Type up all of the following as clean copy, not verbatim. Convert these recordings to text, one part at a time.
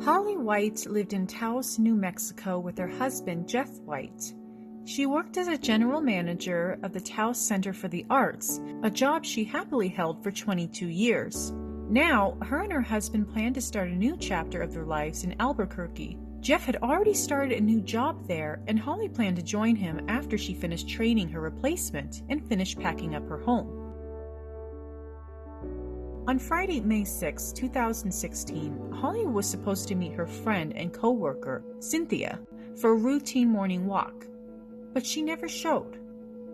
Holly White lived in Taos, New Mexico with her husband, Jeff White. She worked as a general manager of the Taos Center for the Arts, a job she happily held for 22 years. Now, her and her husband planned to start a new chapter of their lives in Albuquerque. Jeff had already started a new job there, and Holly planned to join him after she finished training her replacement and finished packing up her home. On Friday, May 6, 2016, Holly was supposed to meet her friend and co-worker, Cynthia, for a routine morning walk, but she never showed.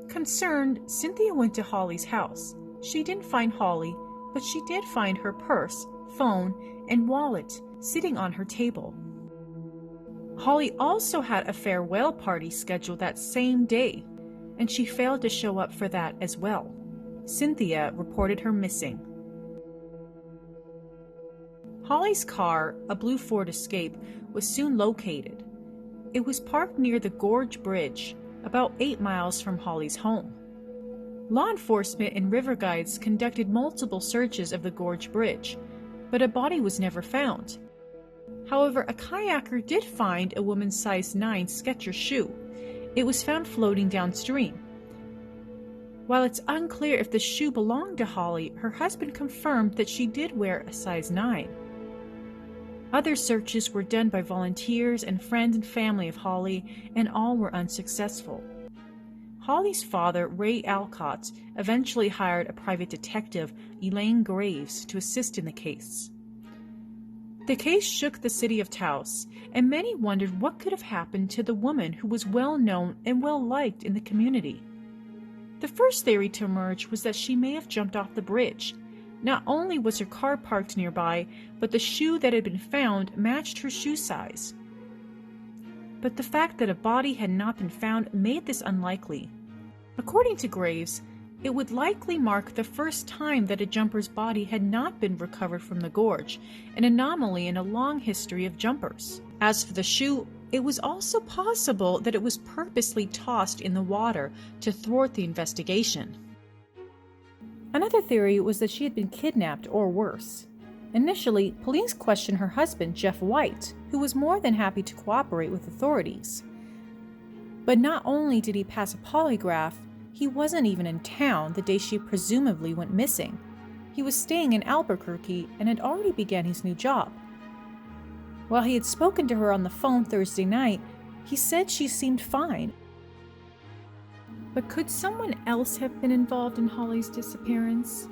Concerned, Cynthia went to Holly's house. She didn't find Holly, but she did find her purse, phone, and wallet sitting on her table. Holly also had a farewell party scheduled that same day, and she failed to show up for that as well. Cynthia reported her missing. Holly's car, a blue Ford Escape, was soon located. It was parked near the Gorge Bridge, about 8 miles from Holly's home. Law enforcement and river guides conducted multiple searches of the Gorge Bridge, but a body was never found. However, a kayaker did find a woman's size 9 Skechers shoe. It was found floating downstream. While it's unclear if the shoe belonged to Holly, her husband confirmed that she did wear a size 9. Other searches were done by volunteers and friends and family of Holly, and all were unsuccessful. Holly's father, Ray Alcott, eventually hired a private detective, Elaine Graves, to assist in the case. The case shook the city of Taos, and many wondered what could have happened to the woman who was well known and well liked in the community. The first theory to emerge was that she may have jumped off the bridge. Not only was her car parked nearby, but the shoe that had been found matched her shoe size. But the fact that a body had not been found made this unlikely. According to Graves, it would likely mark the first time that a jumper's body had not been recovered from the gorge, an anomaly in a long history of jumpers. As for the shoe, it was also possible that it was purposely tossed in the water to thwart the investigation. Another theory was that she had been kidnapped or worse. Initially, police questioned her husband, Jeff White, who was more than happy to cooperate with authorities. But not only did he pass a polygraph, he wasn't even in town the day she presumably went missing. He was staying in Albuquerque and had already begun his new job. While he had spoken to her on the phone Thursday night, he said she seemed fine. But could someone else have been involved in Holly's disappearance?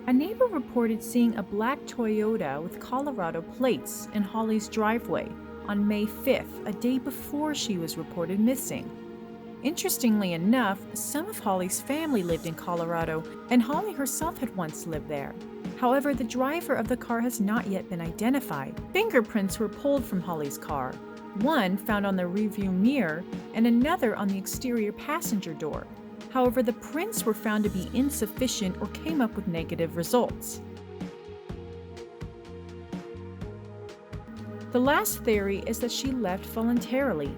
A neighbor reported seeing a black Toyota with Colorado plates in Holly's driveway on May 5th, a day before she was reported missing. Interestingly enough, some of Holly's family lived in Colorado, and Holly herself had once lived there. However, the driver of the car has not yet been identified. Fingerprints were pulled from Holly's car, one found on the rearview mirror and another on the exterior passenger door. However, the prints were found to be insufficient or came up with negative results. The last theory is that she left voluntarily.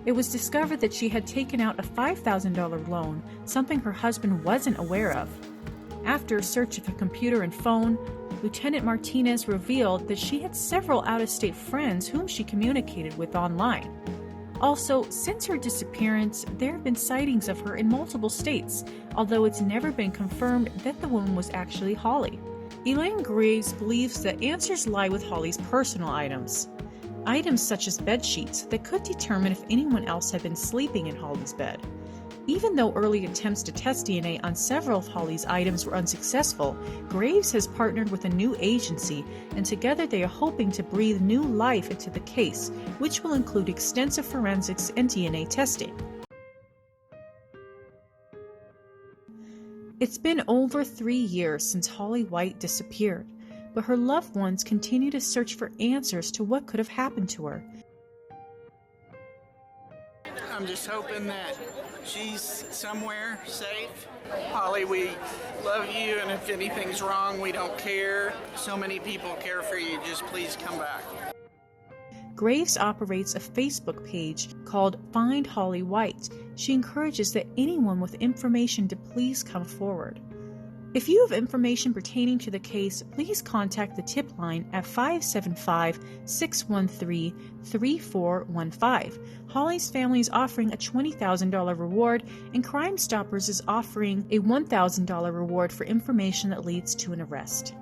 It was discovered that she had taken out a $5,000 loan, something her husband wasn't aware of. After a search of her computer and phone, Lieutenant Martinez revealed that she had several out-of-state friends whom she communicated with online. Also, since her disappearance, there have been sightings of her in multiple states, although it's never been confirmed that the woman was actually Holly. Elaine Graves believes that answers lie with Holly's personal items. Items such as bed sheets that could determine if anyone else had been sleeping in Holly's bed. Even though early attempts to test DNA on several of Holly's items were unsuccessful, Graves has partnered with a new agency, and together they are hoping to breathe new life into the case, which will include extensive forensics and DNA testing. It's been over 3 years since Holly White disappeared, but her loved ones continue to search for answers to what could have happened to her. I'm just hoping that she's somewhere safe. Holly, we love you, and if anything's wrong, we don't care. So many people care for you. Just please come back. Graves operates a Facebook page called Find Holly White. She encourages that anyone with information to please come forward. If you have information pertaining to the case, please contact the tip line at 575-613-3415. Holly's family is offering a $20,000 reward, and Crime Stoppers is offering a $1,000 reward for information that leads to an arrest.